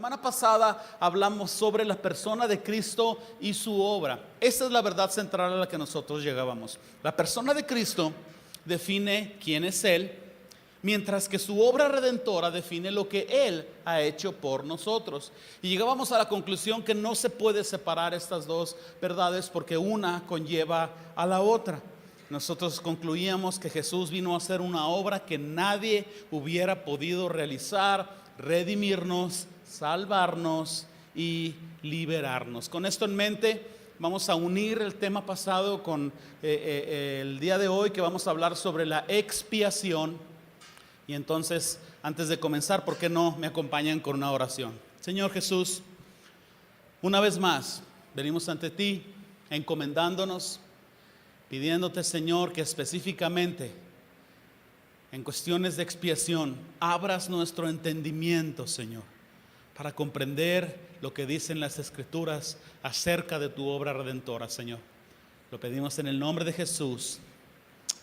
semana pasada hablamos sobre la persona de Cristo y su obra. Esa es la verdad central a la que nosotros llegábamos. La persona de Cristo define quién es Él, mientras que su obra redentora define lo que Él ha hecho por nosotros. Y llegábamos a la conclusión que no se puede separar estas dos verdades porque una conlleva a la otra. Nosotros concluíamos que Jesús vino a hacer una obra que nadie hubiera podido realizar: redimirnos, salvarnos y liberarnos. Con esto en mente, vamos a unir el tema pasado con el día de hoy, que vamos a hablar sobre la expiación. Y entonces, antes de comenzar, ¿por qué no me acompañan con una oración? Señor Jesús, una vez más venimos ante ti encomendándonos, pidiéndote, Señor, que específicamente en cuestiones de expiación abras nuestro entendimiento, Señor, para comprender lo que dicen las Escrituras acerca de tu obra redentora, Señor. Lo pedimos en el nombre de Jesús.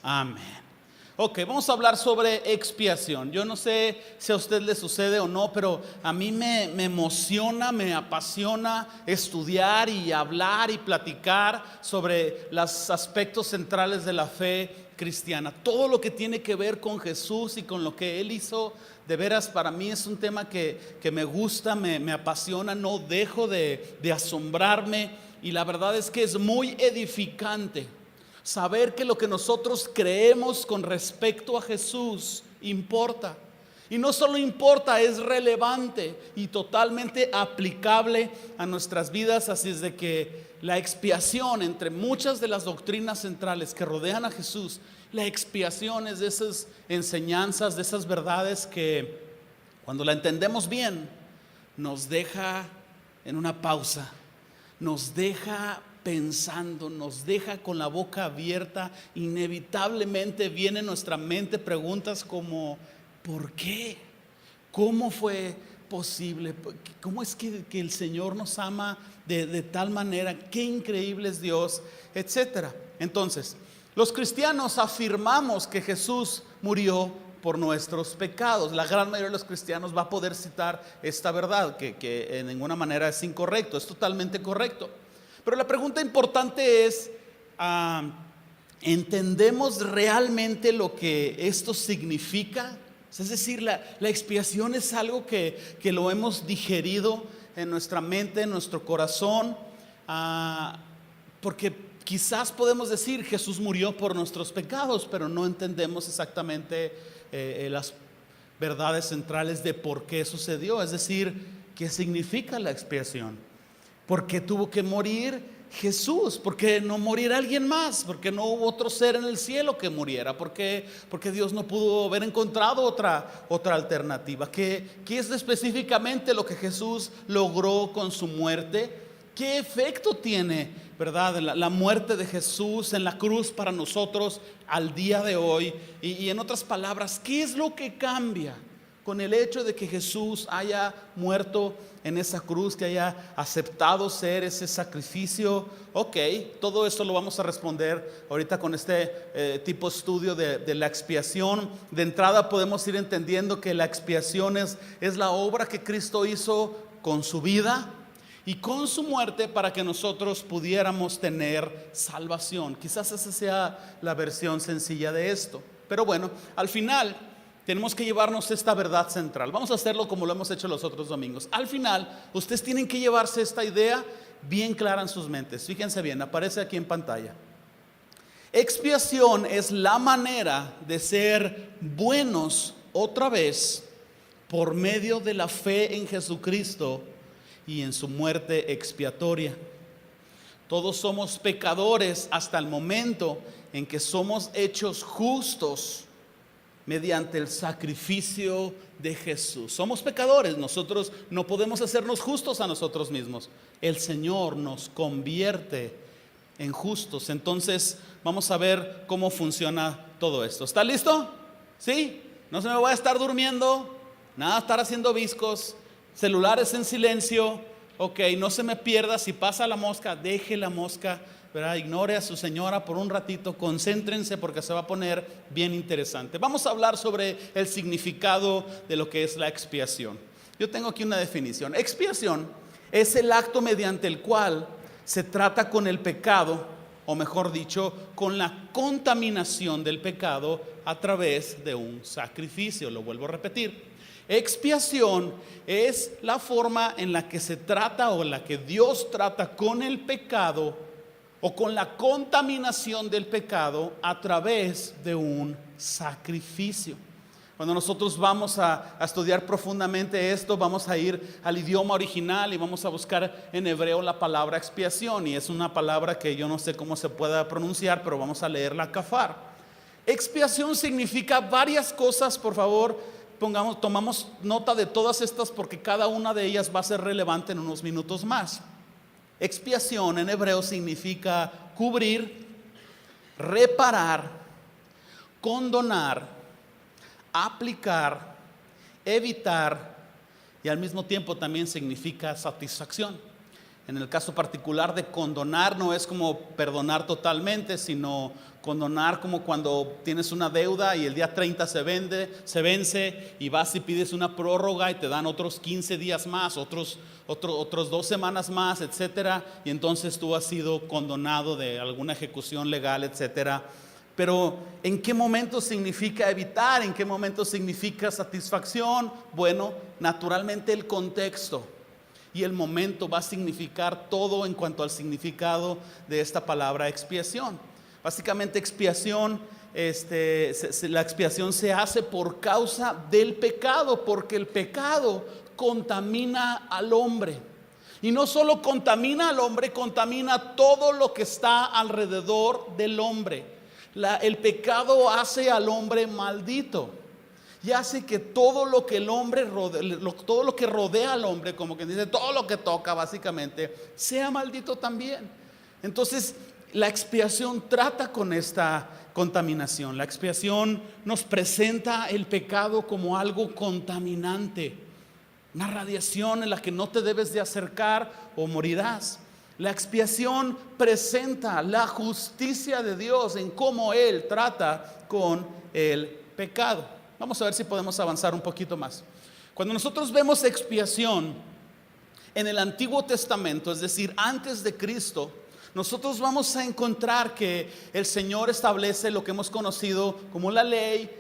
Amén. Ok, vamos a hablar sobre expiación. Yo no sé si a usted le sucede o no, pero a mí me emociona, me apasiona estudiar y hablar y platicar sobre los aspectos centrales de la fe cristiana. Todo lo que tiene que ver con Jesús y con lo que Él hizo, de veras para mí es un tema que me gusta, me apasiona, no dejo de asombrarme, y la verdad es que es muy edificante saber que lo que nosotros creemos con respecto a Jesús importa. Y no solo importa, es relevante y totalmente aplicable a nuestras vidas. Así es de que la expiación, entre muchas de las doctrinas centrales que rodean a Jesús, la expiación es de esas enseñanzas, de esas verdades que cuando la entendemos bien, nos deja en una pausa, nos deja pensando, nos deja con la boca abierta. Inevitablemente vienen a nuestra mente preguntas como: ¿por qué? ¿Cómo fue posible? ¿Cómo es que el Señor nos ama de tal manera? ¿Qué increíble es Dios? Etcétera. Entonces, los cristianos afirmamos que Jesús murió por nuestros pecados. La gran mayoría de los cristianos va a poder citar esta verdad, que en ninguna manera es incorrecto, es totalmente correcto. Pero la pregunta importante es: ¿entendemos realmente lo que esto significa? Es decir, la expiación es algo que lo hemos digerido en nuestra mente, en nuestro corazón, porque quizás podemos decir: Jesús murió por nuestros pecados, pero no entendemos exactamente las verdades centrales de por qué sucedió. Es decir, ¿qué significa la expiación? ¿Por qué tuvo que morir Jesús? ¿Por qué no morir alguien más? ¿Por qué no hubo otro ser en el cielo que muriera? ¿Por qué Dios no pudo haber encontrado otra alternativa? ¿Qué es específicamente lo que Jesús logró con su muerte? ¿Qué efecto tiene, verdad, la muerte de Jesús en la cruz para nosotros al día de hoy? Y en otras palabras, ¿qué es lo que cambia con el hecho de que Jesús haya muerto en esa cruz, que haya aceptado ser ese sacrificio? Ok, todo esto lo vamos a responder ahorita con este tipo de estudio de la expiación. De entrada podemos ir entendiendo que la expiación es la obra que Cristo hizo con su vida y con su muerte para que nosotros pudiéramos tener salvación. Quizás esa sea la versión sencilla de esto, pero bueno, al final tenemos que llevarnos esta verdad central. Vamos a hacerlo como lo hemos hecho los otros domingos. Al final, ustedes tienen que llevarse esta idea bien clara en sus mentes. Fíjense bien, aparece aquí en pantalla. Expiación es la manera de ser buenos otra vez por medio de la fe en Jesucristo y en su muerte expiatoria. Todos somos pecadores hasta el momento en que somos hechos justos mediante el sacrificio de Jesús. Somos pecadores, nosotros no podemos hacernos justos a nosotros mismos. El Señor nos convierte en justos. Entonces vamos a ver cómo funciona todo esto. ¿Está listo? ¿Sí? No se me va a estar durmiendo, nada de estar haciendo viscos, celulares en silencio. Ok, no se me pierda. Si pasa la mosca, deje la mosca, ¿verdad? Ignore a su señora por un ratito, concéntrense porque se va a poner bien interesante. Vamos a hablar sobre el significado de lo que es la expiación. Yo tengo aquí una definición. Expiación es el acto mediante el cual se trata con el pecado, o mejor dicho, con la contaminación del pecado a través de un sacrificio. Lo vuelvo a repetir. Expiación es la forma en la que se trata o en la que Dios trata con el pecado o con la contaminación del pecado a través de un sacrificio. Cuando nosotros vamos a estudiar profundamente esto, vamos a ir al idioma original y vamos a buscar en hebreo la palabra expiación, y es una palabra que yo no sé cómo se pueda pronunciar, pero vamos a leerla kafar. Expiación significa varias cosas. Por favor, tomamos nota de todas estas porque cada una de ellas va a ser relevante en unos minutos más. Expiación en hebreo significa cubrir, reparar, condonar, aplicar, evitar, y al mismo tiempo también significa satisfacción. En el caso particular de condonar, no es como perdonar totalmente, sino condonar como cuando tienes una deuda y el día 30 se vence y vas y pides una prórroga y te dan otros 15 días más, otros 2 semanas más, etcétera, y entonces tú has sido condonado de alguna ejecución legal, etcétera. Pero ¿en qué momento significa evitar? ¿En qué momento significa satisfacción? Bueno, naturalmente el contexto y el momento va a significar todo en cuanto al significado de esta palabra expiación. Básicamente expiación, la expiación se hace por causa del pecado, porque el pecado contamina al hombre. Y no solo contamina al hombre, contamina todo lo que está alrededor del hombre. El pecado hace al hombre maldito y hace que todo lo que el hombre todo lo que rodea al hombre, como que dice, todo lo que toca básicamente, sea maldito también. Entonces la expiación trata con esta contaminación. La expiación nos presenta el pecado como algo contaminante, una radiación en la que no te debes de acercar o morirás. La expiación presenta la justicia de Dios en cómo Él trata con el pecado. Vamos a ver si podemos avanzar un poquito más. Cuando nosotros vemos expiación en el Antiguo Testamento, es decir, antes de Cristo, nosotros vamos a encontrar que el Señor establece lo que hemos conocido como la ley.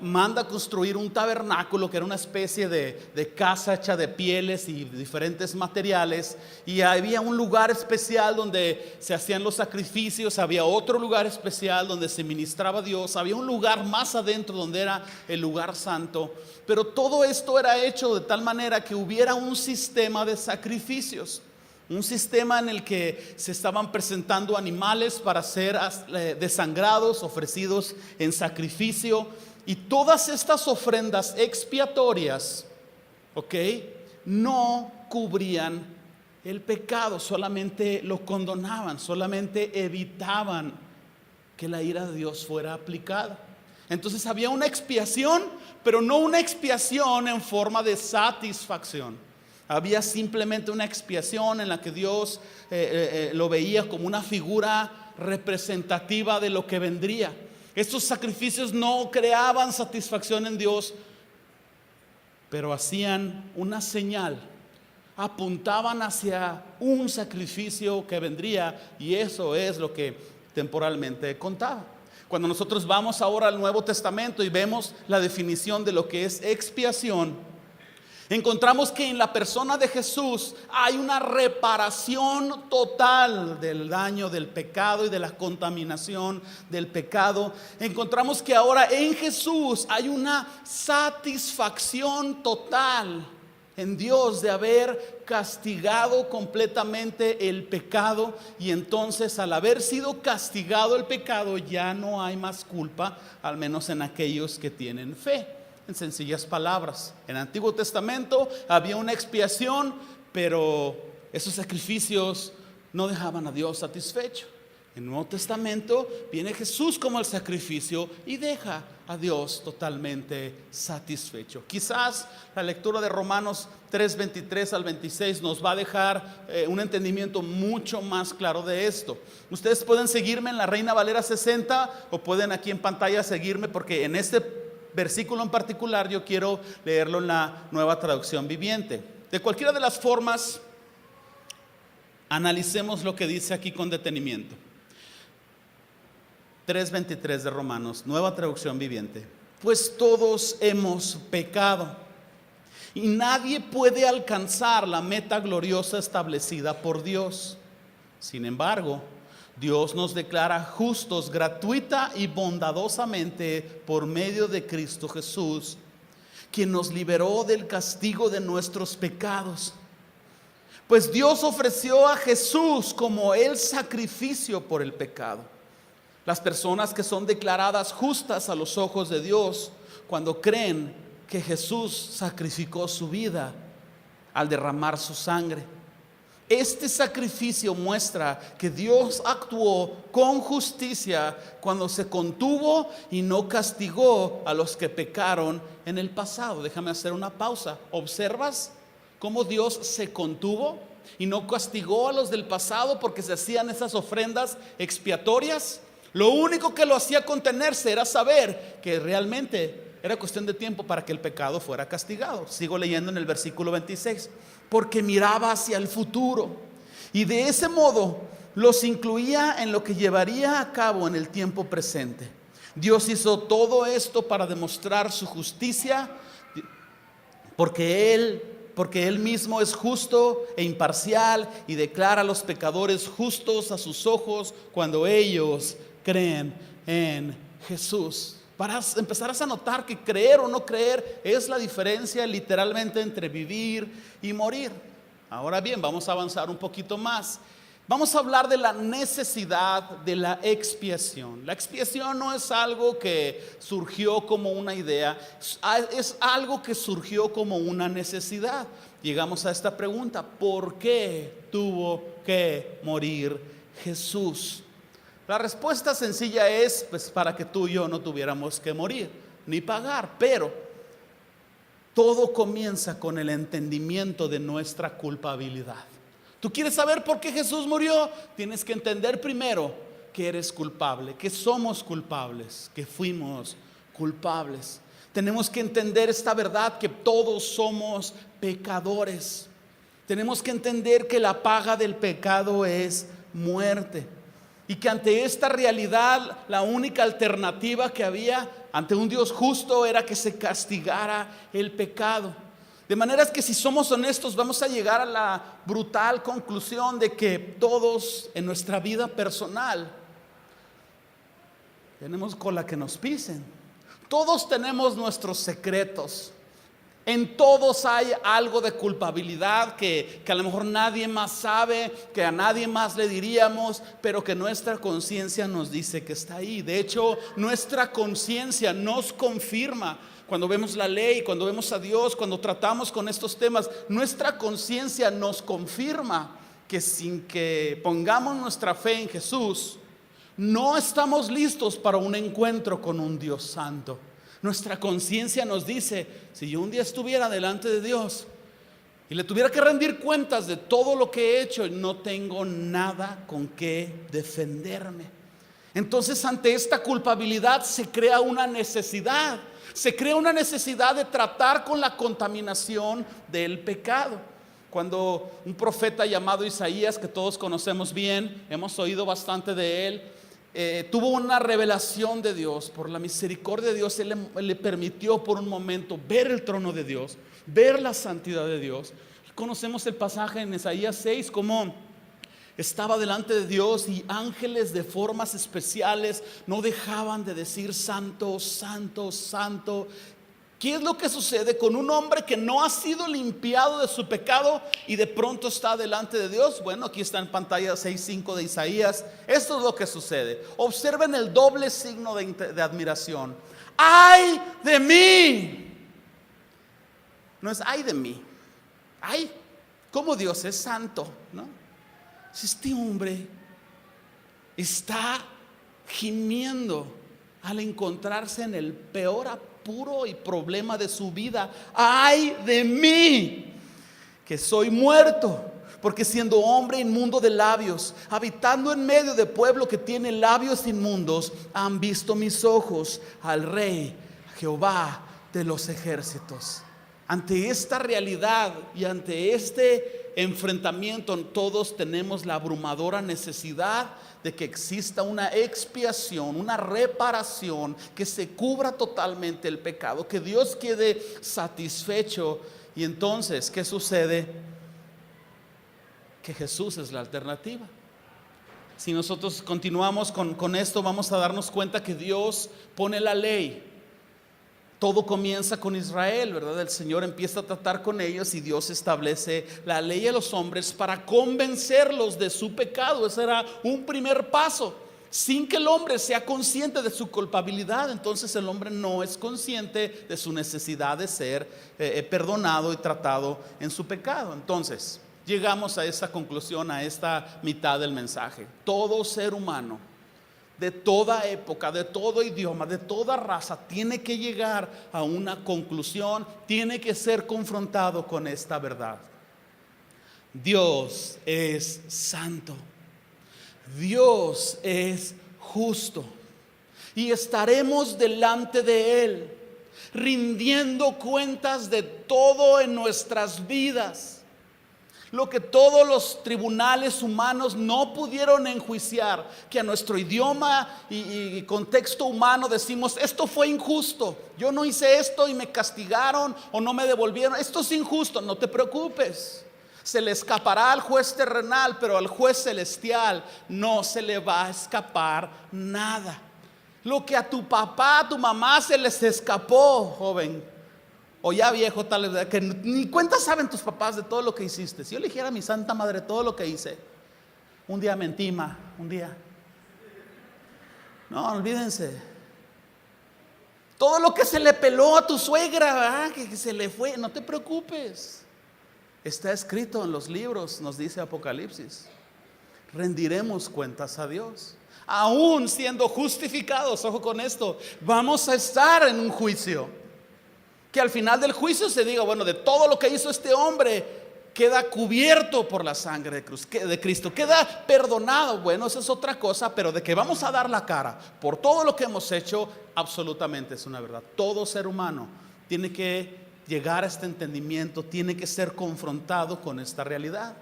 Manda construir un tabernáculo, que era una especie de casa hecha de pieles y diferentes materiales, y había un lugar especial donde se hacían los sacrificios, había otro lugar especial donde se ministraba a Dios, había un lugar más adentro donde era el lugar santo, pero todo esto era hecho de tal manera que hubiera un sistema de sacrificios. Un sistema en el que se estaban presentando animales para ser desangrados, ofrecidos en sacrificio. Y todas estas ofrendas expiatorias, no cubrían el pecado, solamente lo condonaban, solamente evitaban que la ira de Dios fuera aplicada. Entonces había una expiación, pero no una expiación en forma de satisfacción. Había simplemente una expiación en la que Dios lo veía como una figura representativa de lo que vendría. Estos sacrificios no creaban satisfacción en Dios, pero hacían una señal, apuntaban hacia un sacrificio que vendría, y eso es lo que temporalmente contaba. Cuando nosotros vamos ahora al Nuevo Testamento y vemos la definición de lo que es expiación, encontramos que en la persona de Jesús hay una reparación total del daño del pecado y de la contaminación del pecado. Encontramos que ahora en Jesús hay una satisfacción total en Dios de haber castigado completamente el pecado, y entonces al haber sido castigado el pecado ya no hay más culpa, al menos en aquellos que tienen fe. En sencillas palabras, en el Antiguo Testamento había una expiación, pero esos sacrificios no dejaban a Dios satisfecho. En el Nuevo Testamento viene Jesús como el sacrificio y deja a Dios totalmente satisfecho. Quizás la lectura de Romanos 3:23 al 26 nos va a dejar un entendimiento mucho más claro de esto. Ustedes pueden seguirme en la Reina Valera 60 o pueden aquí en pantalla seguirme, porque en este versículo en particular yo quiero leerlo en la Nueva Traducción Viviente. De cualquiera de las formas, analicemos lo que dice aquí con detenimiento. 3:23 de Romanos, Nueva Traducción Viviente. Pues todos hemos pecado y nadie puede alcanzar la meta gloriosa establecida por Dios. Sin embargo, Dios nos declara justos gratuita y bondadosamente por medio de Cristo Jesús, quien nos liberó del castigo de nuestros pecados. Pues Dios ofreció a Jesús como el sacrificio por el pecado. Las personas que son declaradas justas a los ojos de Dios cuando creen que Jesús sacrificó su vida al derramar su sangre. Este sacrificio muestra que Dios actuó con justicia cuando se contuvo y no castigó a los que pecaron en el pasado. Déjame hacer una pausa. ¿Observas cómo Dios se contuvo y no castigó a los del pasado porque se hacían esas ofrendas expiatorias? Lo único que lo hacía contenerse era saber que realmente era cuestión de tiempo para que el pecado fuera castigado. Sigo leyendo en el versículo 26. Porque miraba hacia el futuro y de ese modo los incluía en lo que llevaría a cabo en el tiempo presente. Dios hizo todo esto para demostrar su justicia, porque Él mismo es justo e imparcial y declara a los pecadores justos a sus ojos cuando ellos creen en Jesús. Empezarás a notar que creer o no creer es la diferencia literalmente entre vivir y morir. Ahora bien, vamos a avanzar un poquito más. Vamos a hablar de la necesidad de la expiación. La expiación no es algo que surgió como una idea, es algo que surgió como una necesidad. Llegamos a esta pregunta: ¿por qué tuvo que morir Jesús? La respuesta sencilla es, pues, para que tú y yo no tuviéramos que morir ni pagar. Pero todo comienza con el entendimiento de nuestra culpabilidad. ¿Tú quieres saber por qué Jesús murió? Tienes que entender primero que eres culpable, que somos culpables, que fuimos culpables. Tenemos que entender esta verdad, que todos somos pecadores. Tenemos que entender que la paga del pecado es muerte. Y que ante esta realidad la única alternativa que había ante un Dios justo era que se castigara el pecado. De manera que, si somos honestos, vamos a llegar a la brutal conclusión de que todos en nuestra vida personal tenemos cola que nos pisen. Todos tenemos nuestros secretos. En todos hay algo de culpabilidad que a lo mejor nadie más sabe, que a nadie más le diríamos, pero que nuestra conciencia nos dice que está ahí. De hecho, nuestra conciencia nos confirma cuando vemos la ley, cuando vemos a Dios, cuando tratamos con estos temas. Nuestra conciencia nos confirma que sin que pongamos nuestra fe en Jesús, no estamos listos para un encuentro con un Dios santo. Nuestra conciencia nos dice: si yo un día estuviera delante de Dios y le tuviera que rendir cuentas de todo lo que he hecho, no tengo nada con qué defenderme. Entonces, ante esta culpabilidad se crea una necesidad. Se crea una necesidad de tratar con la contaminación del pecado. Cuando un profeta llamado Isaías, que todos conocemos bien, hemos oído bastante de él, tuvo una revelación de Dios, por la misericordia de Dios, Él le permitió por un momento ver el trono de Dios, ver la santidad de Dios. Conocemos el pasaje en Isaías 6, como estaba delante de Dios y ángeles de formas especiales no dejaban de decir: santo, santo, santo. ¿Qué es lo que sucede con un hombre que no ha sido limpiado de su pecado y de pronto está delante de Dios? Bueno, aquí está en pantalla 6:5 de Isaías. Esto es lo que sucede. Observen el doble signo de admiración. ¡Ay de mí! No es ¡ay de mí! ¡Ay! ¿Cómo Dios es santo? ¿No? Si este hombre está gimiendo al encontrarse en el peor apuro y problema de su vida. ¡Ay de mí! Que soy muerto, porque siendo hombre inmundo de labios, habitando en medio de pueblo que tiene labios inmundos, han visto mis ojos al Rey, a Jehová de los ejércitos. Ante esta realidad y ante este enfrentamiento, todos tenemos la abrumadora necesidad de que exista una expiación, una reparación, que se cubra totalmente el pecado, que Dios quede satisfecho. Y entonces, ¿qué sucede? Que Jesús es la alternativa. Si nosotros continuamos con esto, vamos a darnos cuenta que Dios pone la ley. Todo comienza con Israel, ¿verdad? El Señor empieza a tratar con ellos y Dios establece la ley a los hombres para convencerlos de su pecado. Ese era un primer paso. Sin que el hombre sea consciente de su culpabilidad, entonces el hombre no es consciente de su necesidad de ser perdonado y tratado en su pecado. Entonces, llegamos a esta conclusión, a esta mitad del mensaje. Todo ser humano, de toda época, de todo idioma, de toda raza, tiene que llegar a una conclusión, tiene que ser confrontado con esta verdad. Dios es santo, Dios es justo, y estaremos delante de Él, rindiendo cuentas de todo en nuestras vidas. Lo que todos los tribunales humanos no pudieron enjuiciar, que a nuestro idioma y contexto humano decimos: esto fue injusto, yo no hice esto y me castigaron o no me devolvieron, esto es injusto. No te preocupes, se le escapará al juez terrenal, pero al juez celestial no se le va a escapar nada. Lo que a tu papá, a tu mamá se les escapó, joven, o ya viejo tal vez, que ni cuenta saben tus papás de todo lo que hiciste. Si yo le dijera a mi santa madre todo lo que hice, un día mentí, un día. No, olvídense. Todo lo que se le peló a tu suegra, ¿verdad? Que se le fue, no te preocupes. Está escrito en los libros, nos dice Apocalipsis. Rendiremos cuentas a Dios. Aún siendo justificados, ojo con esto, vamos a estar en un juicio. Que al final del juicio se diga: bueno, de todo lo que hizo este hombre queda cubierto por la sangre de Cristo, queda perdonado. Bueno, eso es otra cosa, pero de que vamos a dar la cara por todo lo que hemos hecho, absolutamente es una verdad. Todo ser humano tiene que llegar a este entendimiento, tiene que ser confrontado con esta realidad.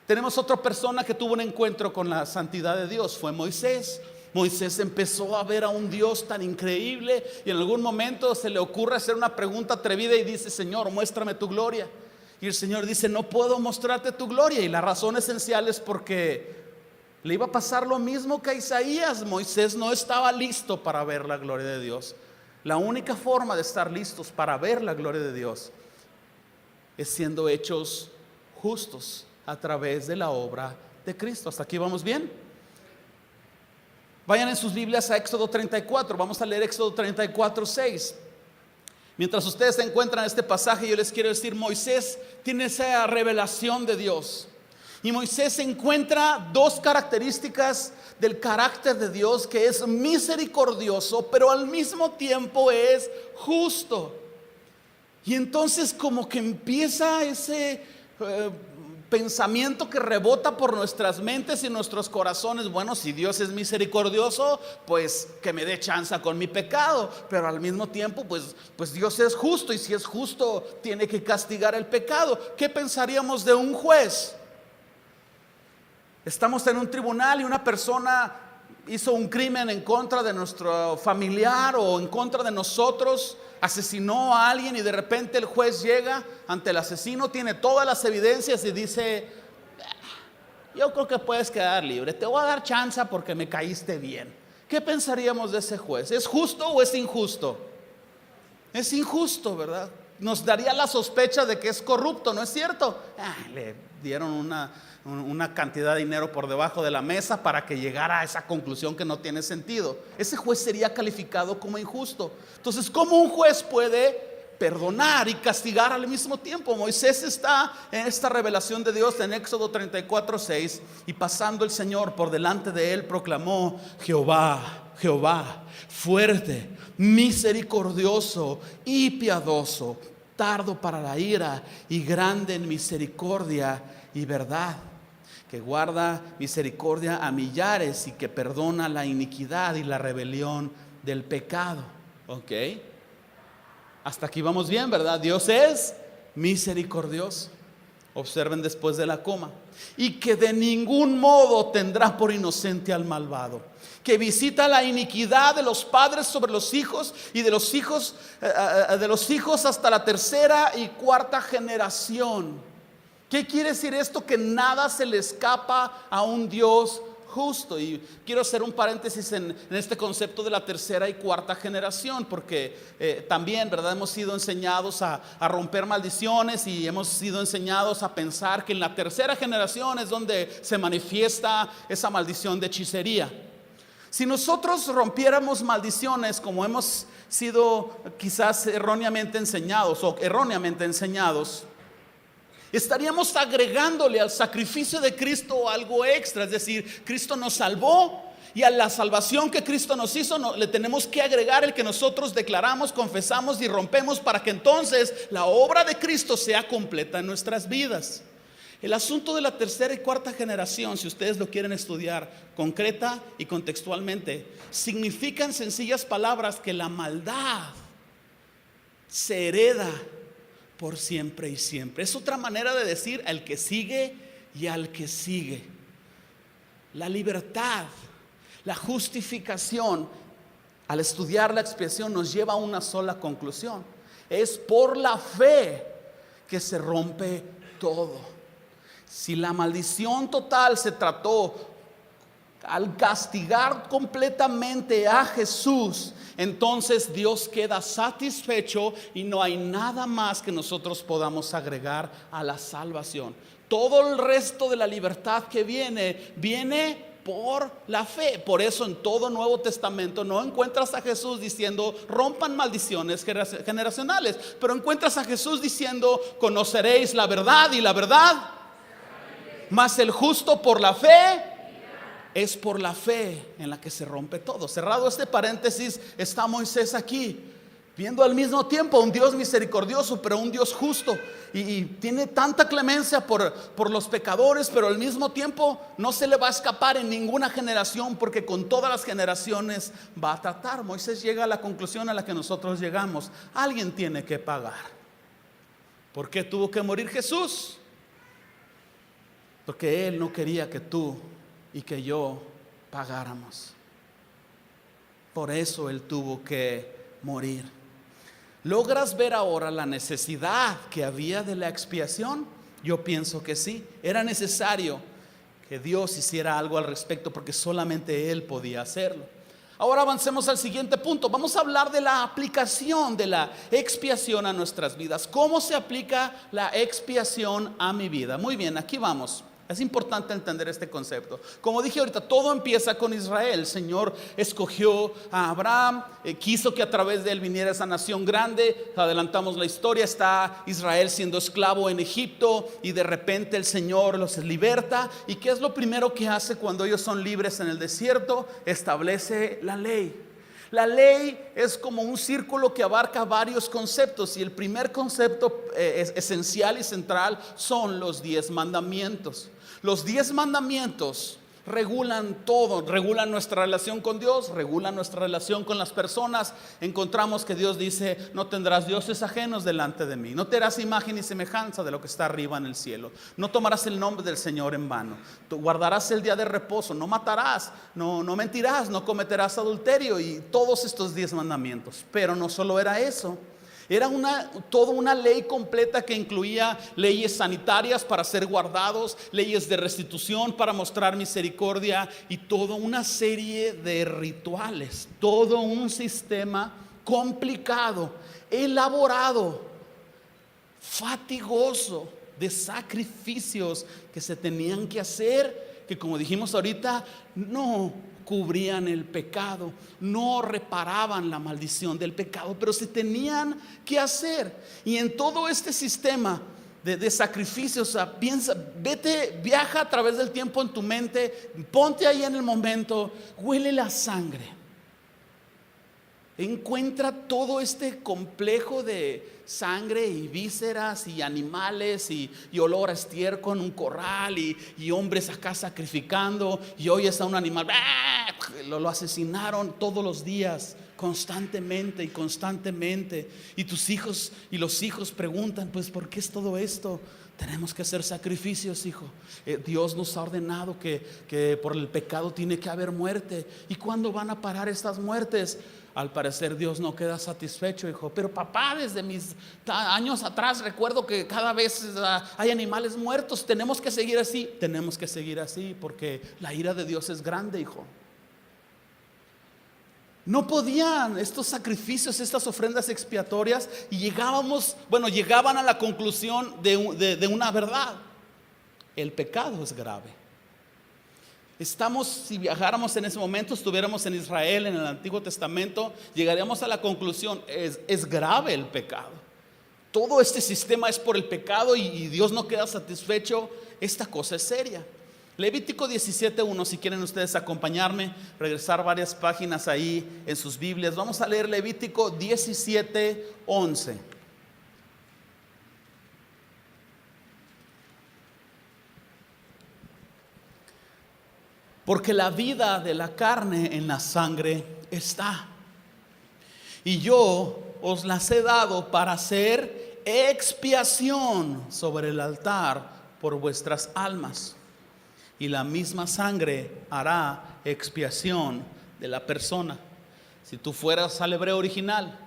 Tenemos otra persona que tuvo un encuentro con la santidad de Dios, fue Moisés. Moisés empezó a ver a un Dios tan increíble y en algún momento se le ocurre hacer una pregunta atrevida y dice: Señor, muéstrame tu gloria. Y el Señor dice: no puedo mostrarte tu gloria. Y la razón esencial es porque le iba a pasar lo mismo que a Isaías. Moisés no estaba listo para ver la gloria de Dios. La única forma de estar listos para ver la gloria de Dios es siendo hechos justos a través de la obra de Cristo. ¿Hasta aquí vamos bien? Vayan en sus Biblias a Éxodo 34, vamos a leer Éxodo 34, 6. Mientras ustedes se encuentran en este pasaje, yo les quiero decir: Moisés tiene esa revelación de Dios. Y Moisés encuentra dos características del carácter de Dios, que es misericordioso, pero al mismo tiempo es justo. Y entonces como que empieza ese pensamiento que rebota por nuestras mentes y nuestros corazones: bueno, si Dios es misericordioso, pues que me dé chance con mi pecado, pero al mismo tiempo pues Dios es justo, y si es justo tiene que castigar el pecado. ¿Qué pensaríamos de un juez? Estamos en un tribunal y una persona hizo un crimen en contra de nuestro familiar o en contra de nosotros, asesinó a alguien, y de repente el juez llega ante el asesino, tiene todas las evidencias y dice: yo creo que puedes quedar libre, te voy a dar chance porque me caíste bien. ¿Qué pensaríamos de ese juez? ¿Es justo o es injusto? Es injusto, ¿verdad? Nos daría la sospecha de que es corrupto, ¿no es cierto? Le dieron una cantidad de dinero por debajo de la mesa para que llegara a esa conclusión que no tiene sentido. Ese juez sería calificado como injusto. Entonces, ¿cómo un juez puede perdonar y castigar al mismo tiempo? Moisés está en esta revelación de Dios en Éxodo 34, 6, y pasando el Señor por delante de él proclamó: Jehová, Jehová, fuerte, misericordioso y piadoso, tardo para la ira y grande en misericordia y verdad, que guarda misericordia a millares y que perdona la iniquidad y la rebelión del pecado. Ok. Hasta aquí vamos bien, ¿verdad? Dios es misericordioso. Observen después de la coma. Y que de ningún modo tendrá por inocente al malvado, que visita la iniquidad de los padres sobre los hijos y de los hijos hasta la tercera y cuarta generación. ¿Qué quiere decir esto? Que nada se le escapa a un Dios justo. Y quiero hacer un paréntesis en este concepto de la tercera y cuarta generación, porque también, ¿verdad?, hemos sido enseñados a romper maldiciones y hemos sido enseñados a pensar que en la tercera generación es donde se manifiesta esa maldición de hechicería. Si nosotros rompiéramos maldiciones como hemos sido quizás erróneamente enseñados, estaríamos agregándole al sacrificio de Cristo algo extra. Es decir, Cristo nos salvó y a la salvación que Cristo nos hizo le tenemos que agregar el que nosotros declaramos, confesamos y rompemos, para que entonces la obra de Cristo sea completa en nuestras vidas. El asunto de la tercera y cuarta generación, si ustedes lo quieren estudiar concreta y contextualmente, significa en sencillas palabras que la maldad se hereda por siempre y siempre. Es otra manera de decir al que sigue y al que sigue. La libertad, la justificación, al estudiar la expiación, nos lleva a una sola conclusión: es por la fe que se rompe todo. Si la maldición total se trató al castigar completamente a Jesús, entonces Dios queda satisfecho y no hay nada más que nosotros podamos agregar a la salvación. Todo el resto de la libertad que viene por la fe. Por eso en todo Nuevo Testamento no encuentras a Jesús diciendo rompan maldiciones generacionales, pero encuentras a Jesús diciendo conoceréis la verdad y la verdad, mas el justo por la fe. Es por la fe en la que se rompe todo. Cerrado este paréntesis, está Moisés aquí, viendo al mismo tiempo a un Dios misericordioso, pero un Dios justo. Y tiene tanta clemencia por los pecadores, pero al mismo tiempo no se le va a escapar en ninguna generación, porque con todas las generaciones va a tratar. Moisés llega a la conclusión a la que nosotros llegamos: alguien tiene que pagar. ¿Por qué tuvo que morir Jesús? Porque Él no quería que tú y que yo pagáramos. Por eso Él tuvo que morir. ¿Logras ver ahora la necesidad que había de la expiación? Yo pienso que sí. Era necesario que Dios hiciera algo al respecto, porque solamente Él podía hacerlo. Ahora avancemos al siguiente punto. Vamos a hablar de la aplicación de la expiación a nuestras vidas. ¿Cómo se aplica la expiación a mi vida? Muy bien, aquí vamos. Es importante entender este concepto. Como dije ahorita, todo empieza con Israel. El Señor escogió a Abraham, quiso que a través de él viniera esa nación grande. Adelantamos la historia, está Israel siendo esclavo en Egipto y de repente el Señor los liberta. ¿Y qué es lo primero que hace cuando ellos son libres en el desierto? Establece la ley. La ley es como un círculo que abarca varios conceptos, y el primer concepto esencial y central son los 10 mandamientos. Los 10 mandamientos regulan todo, regulan nuestra relación con Dios, regulan nuestra relación con las personas. Encontramos que Dios dice: no tendrás dioses ajenos delante de mí, no te harás imagen y semejanza de lo que está arriba en el cielo, no tomarás el nombre del Señor en vano, tú guardarás el día de reposo, no matarás, no mentirás, no cometerás adulterio, y todos estos 10 mandamientos. Pero no solo era eso. Era toda una ley completa que incluía leyes sanitarias para ser guardados, leyes de restitución para mostrar misericordia, y toda una serie de rituales, todo un sistema complicado, elaborado, fatigoso, de sacrificios que se tenían que hacer, que, como dijimos ahorita, no cubrían el pecado, no reparaban la maldición del pecado, pero se tenían que hacer. Y en todo este sistema de sacrificios, o sea, viaja a través del tiempo en tu mente, ponte ahí en el momento, huele la sangre. Encuentra todo este complejo de sangre y vísceras y animales y olor a estiércol en un corral y hombres acá sacrificando, y oyes a un animal, lo asesinaron todos los días constantemente y constantemente. Y tus hijos y los hijos preguntan, pues, ¿por qué es todo esto? Tenemos que hacer sacrificios, hijo. Dios nos ha ordenado que por el pecado tiene que haber muerte. ¿Y cuándo van a parar estas muertes? Al parecer Dios no queda satisfecho, hijo. Pero papá, desde mis años atrás recuerdo que cada vez hay animales muertos. Tenemos que seguir así. Tenemos que seguir así porque la ira de Dios es grande, hijo. No podían estos sacrificios, estas ofrendas expiatorias, y llegaban a la conclusión de una verdad: el pecado es grave. Si viajáramos en ese momento, estuviéramos en Israel, en el Antiguo Testamento, llegaríamos a la conclusión: es grave el pecado. Todo este sistema es por el pecado y Dios no queda satisfecho. Esta cosa es seria. Levítico 17:1, si quieren ustedes acompañarme, regresar varias páginas ahí en sus Biblias. Vamos a leer Levítico 17:11. Porque la vida de la carne en la sangre está, y yo os las he dado para hacer expiación sobre el altar por vuestras almas. Y la misma sangre hará expiación de la persona. Si tú fueras al hebreo original,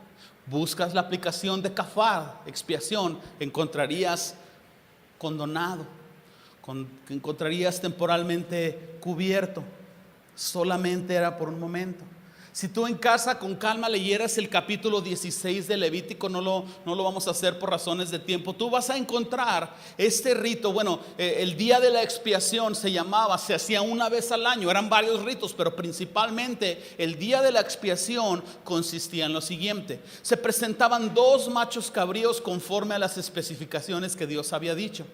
buscas la aplicación de kafar, expiación, encontrarías condonado, encontrarías temporalmente cubierto. Solamente era por un momento. Si tú en casa con calma leyeras el capítulo 16 de Levítico, no lo vamos a hacer por razones de tiempo, tú vas a encontrar este rito. El día de la expiación se hacía una vez al año. Eran varios ritos, pero principalmente el día de la expiación consistía en lo siguiente: se presentaban 2 machos cabríos conforme a las especificaciones que Dios había dicho.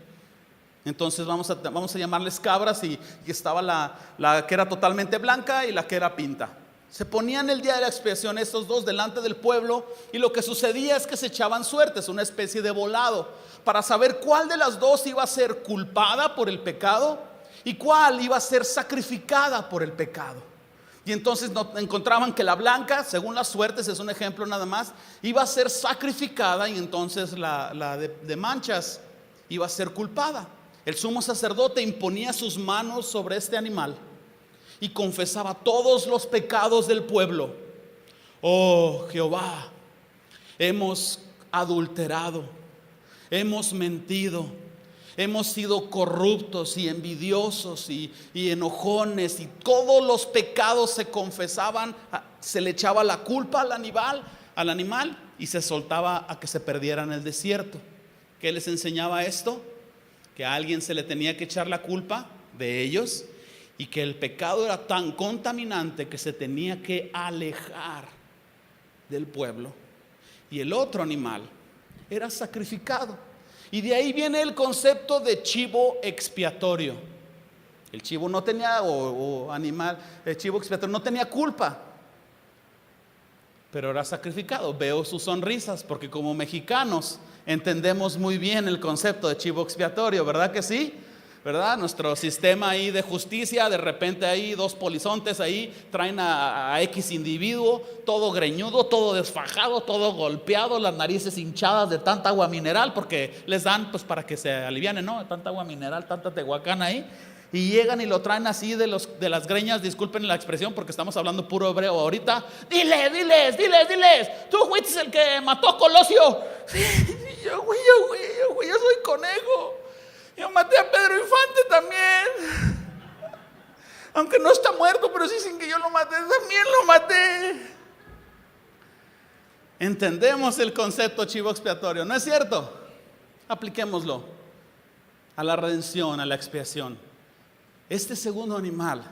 Entonces vamos a llamarles cabras, y estaba la que era totalmente blanca y la que era pinta. Se ponían el día de la expiación estos 2 delante del pueblo, y lo que sucedía es que se echaban suertes, una especie de volado, para saber cuál de las 2 iba a ser culpada por el pecado y cuál iba a ser sacrificada por el pecado. Y entonces encontraban que la blanca, según las suertes, es un ejemplo nada más, iba a ser sacrificada, y entonces la de manchas iba a ser culpada. El sumo sacerdote imponía sus manos sobre este animal y confesaba todos los pecados del pueblo. Oh Jehová, hemos adulterado, hemos mentido, hemos sido corruptos y envidiosos y enojones, y todos los pecados se confesaban. Se le echaba la culpa al animal y se soltaba a que se perdiera en el desierto. ¿Qué les enseñaba esto? Que a alguien se le tenía que echar la culpa de ellos, y que el pecado era tan contaminante que se tenía que alejar del pueblo, y el otro animal era sacrificado. Y de ahí viene el concepto de chivo expiatorio. El chivo no tenía, el chivo expiatorio no tenía culpa, pero era sacrificado. Veo sus sonrisas, porque como mexicanos entendemos muy bien el concepto de chivo expiatorio, ¿verdad que sí? ¿Verdad? Nuestro sistema ahí de justicia, de repente ahí 2 polizontes ahí traen a X individuo, todo greñudo, todo desfajado, todo golpeado, las narices hinchadas de tanta agua mineral, porque les dan pues para que se alivianen, ¿no? Tanta agua mineral, tanta tehuacán ahí. Y llegan y lo traen así de las greñas. Disculpen la expresión porque estamos hablando puro hebreo ahorita. Diles, tú fuiste el que mató a Colosio. Sí, yo soy conejo. Yo maté a Pedro Infante también. Aunque no está muerto, pero sí dicen que yo lo maté. También lo maté. Entendemos el concepto chivo expiatorio, ¿no es cierto? Apliquémoslo a la redención, a la expiación. Este segundo animal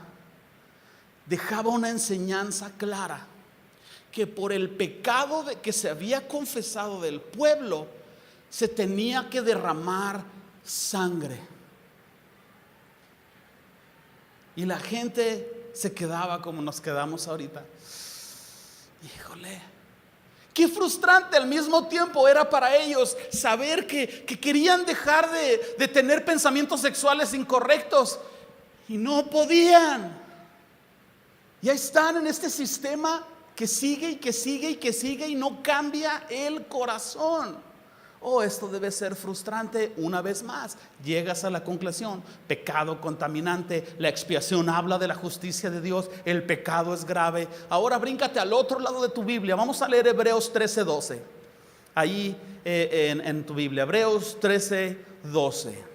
dejaba una enseñanza clara: que por el pecado que se había confesado del pueblo, se tenía que derramar sangre. Y la gente se quedaba como nos quedamos ahorita. Híjole, qué frustrante al mismo tiempo era para ellos saber que querían dejar de tener pensamientos sexuales incorrectos y no podían. Ya están en este sistema que sigue y que sigue y que sigue y no cambia el corazón. Oh, esto debe ser frustrante. Una vez más, llegas a la conclusión: pecado contaminante. La expiación habla de la justicia de Dios. El pecado es grave. Ahora bríncate al otro lado de tu Biblia. Vamos a leer Hebreos 13:12. Ahí en tu Biblia, Hebreos 13:12.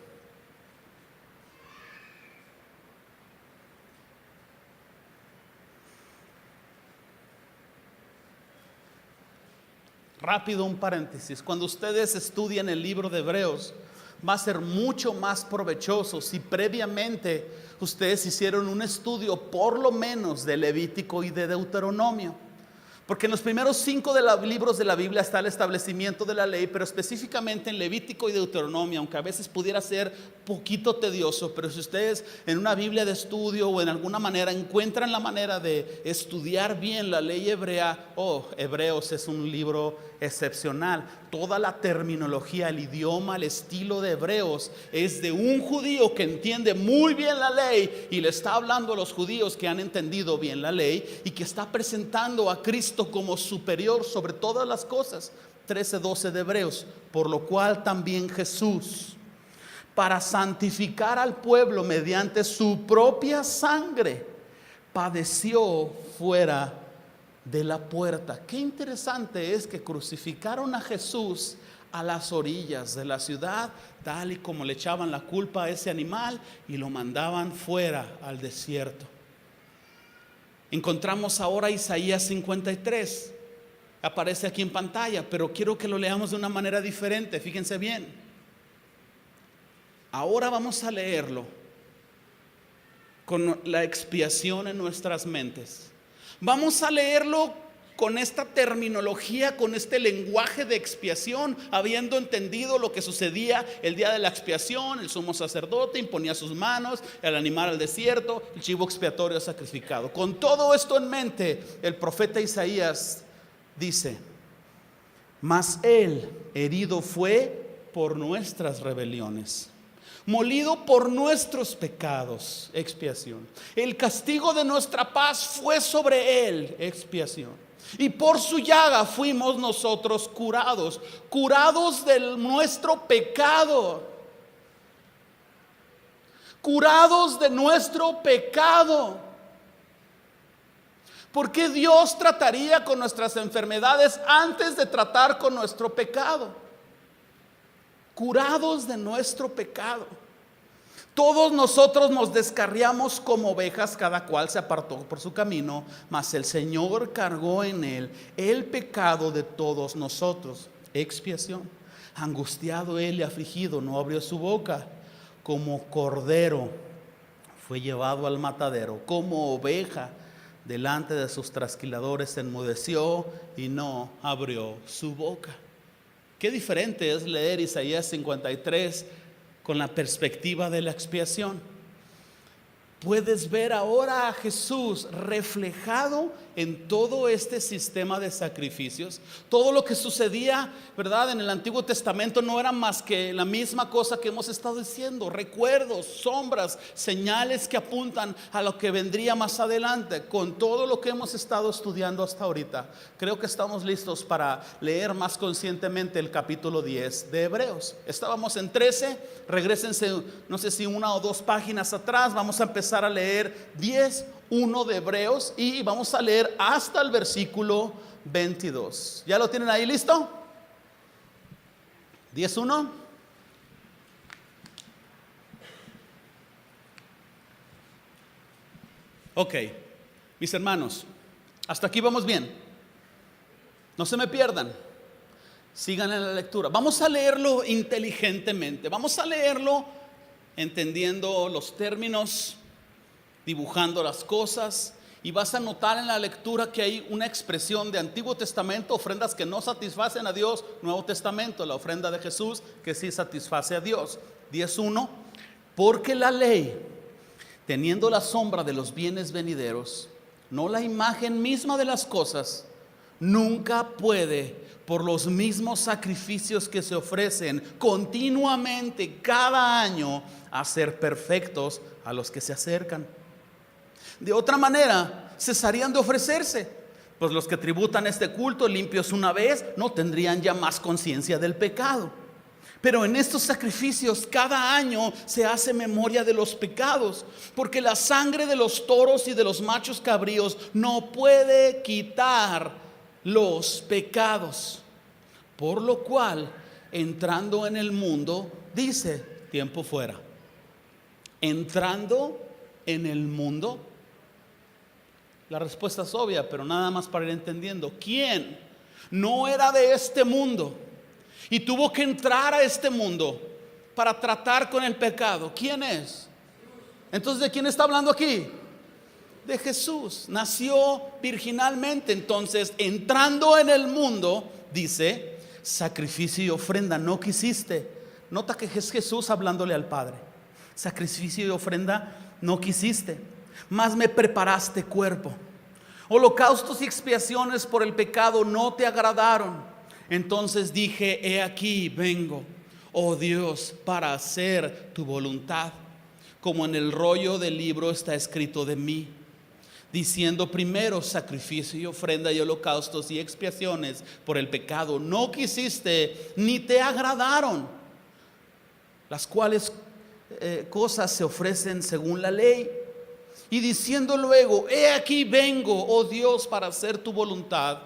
Rápido, un paréntesis. Cuando ustedes estudian el libro de Hebreos, va a ser mucho más provechoso si previamente ustedes hicieron un estudio por lo menos de Levítico y de Deuteronomio. Porque en los primeros 5 libros de la Biblia está el establecimiento de la ley, pero específicamente en Levítico y Deuteronomio, aunque a veces pudiera ser poquito tedioso, pero si ustedes en una Biblia de estudio o en alguna manera encuentran la manera de estudiar bien la ley hebrea, Hebreos es un libro excepcional. Toda la terminología, el idioma, el estilo de Hebreos es de un judío que entiende muy bien la ley y le está hablando a los judíos que han entendido bien la ley y que está presentando a Cristo como superior sobre todas las cosas. 13:12 de Hebreos: por lo cual también Jesús, para santificar al pueblo mediante su propia sangre, padeció fuera de la puerta. Qué interesante es que crucificaron a Jesús a las orillas de la ciudad, tal y como le echaban la culpa a ese animal, y lo mandaban fuera al desierto. Encontramos ahora Isaías 53, aparece aquí en pantalla, pero quiero que lo leamos de una manera diferente. Fíjense bien. Ahora vamos a leerlo con la expiación en nuestras mentes. Vamos a leerlo con esta terminología, con este lenguaje de expiación, habiendo entendido lo que sucedía el día de la expiación. El sumo sacerdote imponía sus manos, el animal al desierto, el chivo expiatorio sacrificado. Con todo esto en mente, el profeta Isaías dice: mas él herido fue por nuestras rebeliones, molido por nuestros pecados, expiación. El castigo de nuestra paz fue sobre él, expiación. Y por su llaga fuimos nosotros curados, curados de nuestro pecado, curados de nuestro pecado. ¿Por qué Dios trataría con nuestras enfermedades antes de tratar con nuestro pecado? Curados de nuestro pecado. Todos nosotros nos descarriamos como ovejas, cada cual se apartó por su camino, mas el Señor cargó en él el pecado de todos nosotros. Expiación. Angustiado él y afligido, no abrió su boca. Como cordero fue llevado al matadero, como oveja delante de sus trasquiladores enmudeció y no abrió su boca. Qué diferente es leer Isaías 53 con la perspectiva de la expiación. Puedes ver ahora a Jesús reflejado en todo este sistema de sacrificios. Todo lo que sucedía, ¿verdad?, en el Antiguo Testamento no era más que la misma cosa que hemos estado diciendo: recuerdos, sombras, señales que apuntan a lo que vendría más adelante. Con todo lo que hemos estado estudiando hasta ahorita, creo que estamos listos para leer más conscientemente el capítulo 10 de Hebreos. Estábamos en 13, regrésense, no sé si 1 o 2 páginas atrás. Vamos a empezar a leer 10:1 de Hebreos y vamos a leer hasta el versículo 22. ¿Ya lo tienen ahí listo? 10:1. Ok, mis hermanos, hasta aquí vamos bien. No se me pierdan, sigan en la lectura. Vamos a leerlo inteligentemente, vamos a leerlo entendiendo los términos, dibujando las cosas, y vas a notar en la lectura que hay una expresión de Antiguo Testamento, ofrendas que no satisfacen a Dios; Nuevo Testamento, la ofrenda de Jesús que sí satisface a Dios. 10:1. Porque la ley, teniendo la sombra de los bienes venideros, no la imagen misma de las cosas, nunca puede, por los mismos sacrificios que se ofrecen continuamente cada año, hacer perfectos a los que se acercan. De otra manera, cesarían de ofrecerse, Pues los que tributan este culto limpios una vez no tendrían ya más conciencia del pecado. Pero en estos sacrificios cada año se hace memoria de los pecados, porque la sangre de los toros y de los machos cabríos no puede quitar los pecados. Por lo cual, entrando en el mundo, dice, tiempo fuera. Entrando en el mundo. La respuesta es obvia, pero nada más para ir entendiendo. ¿Quién no era de este mundo y tuvo que entrar a este mundo para tratar con el pecado? ¿Quién es? Entonces, ¿de quién está hablando aquí? De Jesús. Nació virginalmente. Entonces, entrando en el mundo, dice, sacrificio y ofrenda no quisiste. Nota que es Jesús hablándole al Padre. Sacrificio y ofrenda no quisiste, mas me preparaste cuerpo. Holocaustos y expiaciones por el pecado no te agradaron. Entonces dije, he aquí vengo, oh Dios, para hacer tu voluntad, como en el rollo del libro está escrito de mí, diciendo primero sacrificio y ofrenda y holocaustos y expiaciones por el pecado no quisiste, ni te agradaron, las cuales cosas se ofrecen según la ley. Y diciendo luego, he aquí vengo, oh Dios, para hacer tu voluntad.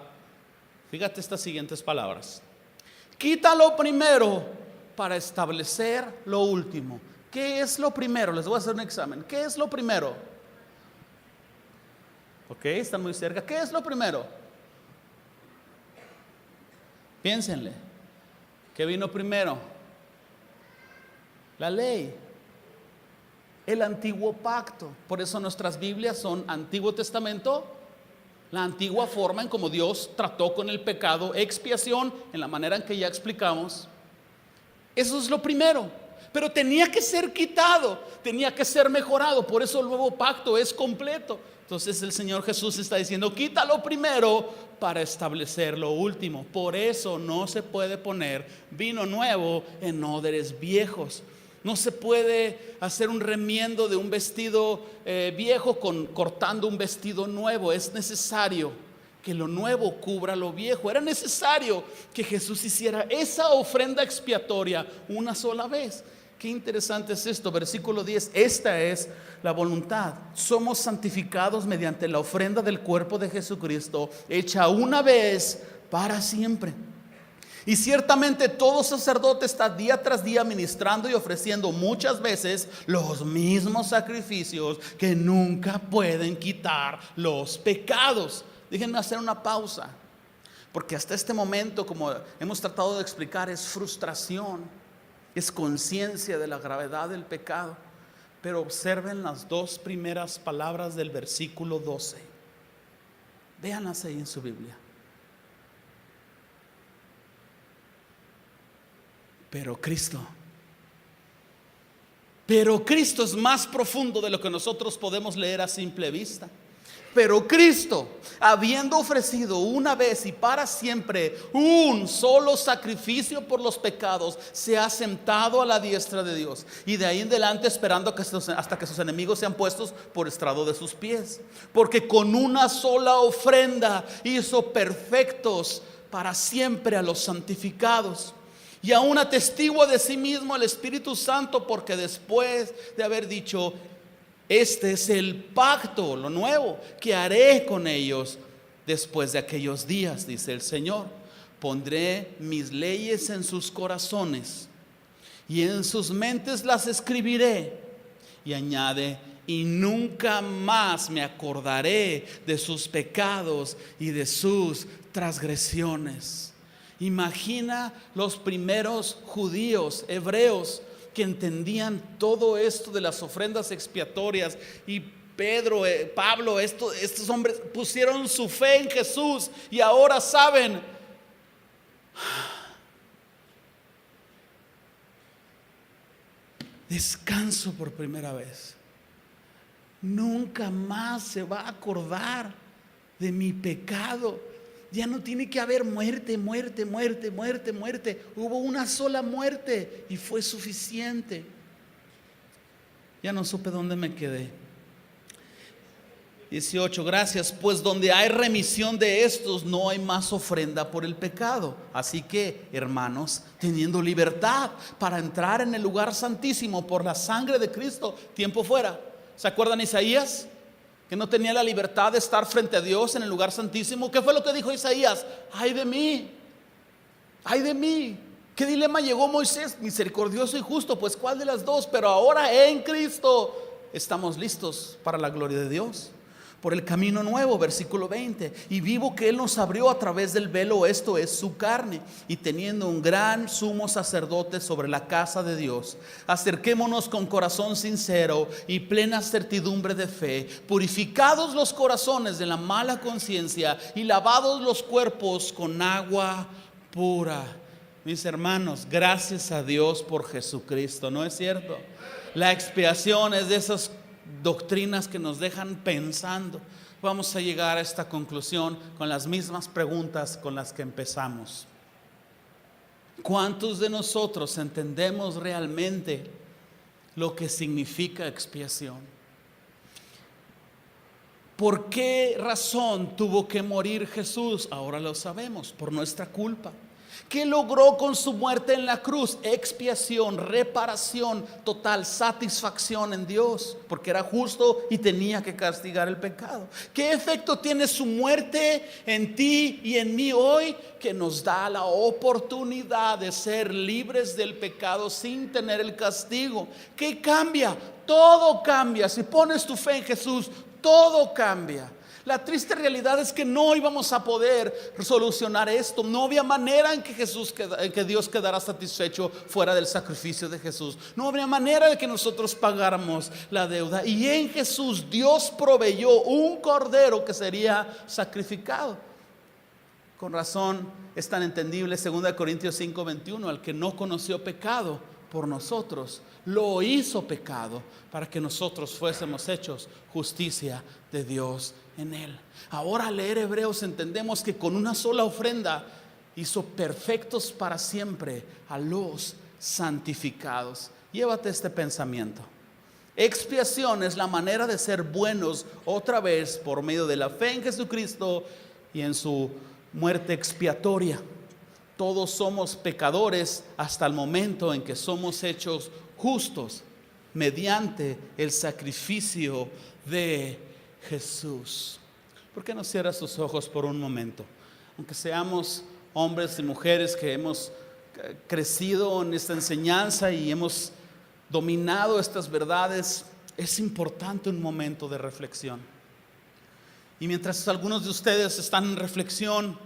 Fíjate estas siguientes palabras. Quita lo primero para establecer lo último. ¿Qué es lo primero? Les voy a hacer un examen. ¿Qué es lo primero? Ok, están muy cerca. ¿Qué es lo primero? Piénsenle. ¿Qué vino primero? La ley. El antiguo pacto. Por eso nuestras Biblias son Antiguo Testamento, la antigua forma en como Dios trató con el pecado, expiación, en la manera en que ya explicamos. Eso es lo primero, pero tenía que ser quitado, tenía que ser mejorado. Por eso el nuevo pacto es completo. Entonces el Señor Jesús está diciendo, quita lo primero para establecer lo último. Por eso no se puede poner vino nuevo en odres viejos. No se puede hacer un remiendo de un vestido viejo cortando un vestido nuevo. Es necesario que lo nuevo cubra lo viejo. Era necesario que Jesús hiciera esa ofrenda expiatoria una sola vez. Qué interesante es esto. Versículo 10. Esta es la voluntad. Somos santificados mediante la ofrenda del cuerpo de Jesucristo, hecha una vez para siempre. Y ciertamente todo sacerdote está día tras día ministrando y ofreciendo muchas veces los mismos sacrificios que nunca pueden quitar los pecados. Déjenme hacer una pausa, porque hasta este momento, como hemos tratado de explicar, es frustración, es conciencia de la gravedad del pecado. Pero observen las dos primeras palabras del versículo 12. Véanlas ahí en su Biblia. Pero Cristo es más profundo de lo que nosotros podemos leer a simple vista. Pero Cristo, habiendo ofrecido una vez y para siempre un solo sacrificio por los pecados, se ha sentado a la diestra de Dios, y de ahí en adelante esperando hasta que sus enemigos sean puestos por estrado de sus pies. Porque con una sola ofrenda hizo perfectos para siempre a los santificados. Y aún atestigua de sí mismo el Espíritu Santo, porque después de haber dicho, este es el pacto, lo nuevo, que haré con ellos después de aquellos días, dice el Señor. Pondré mis leyes en sus corazones y en sus mentes las escribiré. Y añade, y nunca más me acordaré de sus pecados y de sus transgresiones. Imagina los primeros judíos, hebreos, que entendían todo esto de las ofrendas expiatorias. Y Pedro, Pablo, estos hombres pusieron su fe en Jesús y ahora saben, descanso por primera vez. Nunca más se va a acordar de mi pecado. Ya no tiene que haber muerte. Hubo una sola muerte y fue suficiente. Ya no supe dónde me quedé. 18, gracias, pues donde hay remisión de estos, no hay más ofrenda por el pecado. Así que, hermanos, teniendo libertad para entrar en el lugar santísimo por la sangre de Cristo, tiempo fuera. ¿Se acuerdan Isaías? Que no tenía la libertad de estar frente a Dios en el lugar santísimo. ¿Qué fue lo que dijo Isaías? ¡Ay de mí! ¡Ay de mí! ¿Qué dilema llegó Moisés? Misericordioso y justo, pues ¿cuál de las dos? Pero ahora en Cristo estamos listos para la gloria de Dios, por el camino nuevo, versículo 20. Y vivo que Él nos abrió a través del velo, esto es su carne, y teniendo un gran sumo sacerdote sobre la casa de Dios, acerquémonos con corazón sincero y plena certidumbre de fe, purificados los corazones de la mala conciencia y lavados los cuerpos con agua pura. Mis hermanos, gracias a Dios por Jesucristo, ¿no es cierto? La expiación es de esas doctrinas que nos dejan pensando. Vamos a llegar a esta conclusión con las mismas preguntas con las que empezamos. ¿Cuántos de nosotros entendemos realmente lo que significa expiación? ¿Por qué razón tuvo que morir Jesús? Ahora lo sabemos, por nuestra culpa. ¿Qué logró con su muerte en la cruz? Expiación, reparación total, satisfacción en Dios, porque era justo y tenía que castigar el pecado. ¿Qué efecto tiene su muerte en ti y en mí hoy? Que nos da la oportunidad de ser libres del pecado sin tener el castigo. ¿Qué cambia? Todo cambia. Si pones tu fe en Jesús, todo cambia. La triste realidad es que no íbamos a poder solucionar esto. No había manera en que Dios quedara satisfecho fuera del sacrificio de Jesús. No habría manera de que nosotros pagáramos la deuda. Y en Jesús Dios proveyó un cordero que sería sacrificado. Con razón es tan entendible 2 Corintios 5:21, al que no conoció pecado por nosotros, lo hizo pecado para que nosotros fuésemos hechos justicia de Dios en él. Ahora al leer Hebreos entendemos que con una sola ofrenda hizo perfectos para siempre a los santificados. Llévate este pensamiento. Expiación es la manera de ser buenos otra vez por medio de la fe en Jesucristo y en su muerte expiatoria. Todos somos pecadores hasta el momento en que somos hechos justos mediante el sacrificio de Jesús. ¿Por qué no cierras tus ojos por un momento? Aunque seamos hombres y mujeres que hemos crecido en esta enseñanza y hemos dominado estas verdades, es importante un momento de reflexión. Y mientras algunos de ustedes están en reflexión,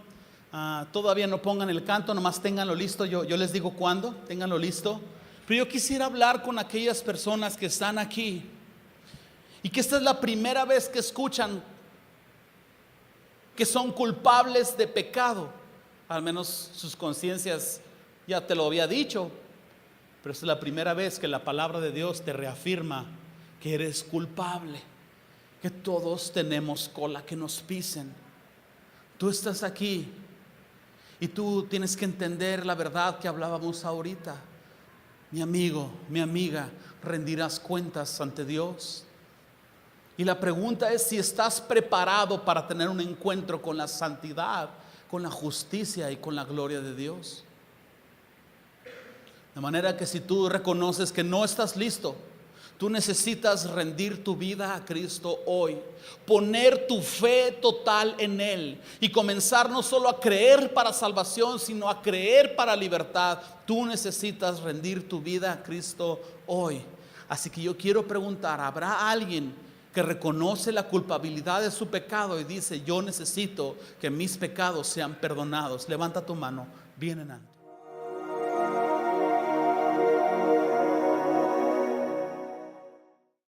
todavía no pongan el canto, nomás ténganlo listo. Yo les digo cuándo, ténganlo listo. Pero yo quisiera hablar con aquellas personas que están aquí y que esta es la primera vez que escuchan que son culpables de pecado. Al menos sus conciencias ya te lo había dicho, pero esta es la primera vez que la palabra de Dios te reafirma que eres culpable, que todos tenemos cola que nos pisen. Tú estás aquí y tú tienes que entender la verdad que hablábamos ahorita. Mi amigo, mi amiga, rendirás cuentas ante Dios. Y la pregunta es si estás preparado para tener un encuentro con la santidad, con la justicia y con la gloria de Dios. De manera que si tú reconoces que no estás listo, tú necesitas rendir tu vida a Cristo hoy, poner tu fe total en Él y comenzar no solo a creer para salvación, sino a creer para libertad. Tú necesitas rendir tu vida a Cristo hoy. Así que yo quiero preguntar, ¿habrá alguien que reconoce la culpabilidad de su pecado y dice: yo necesito que mis pecados sean perdonados? Levanta tu mano bien en alto.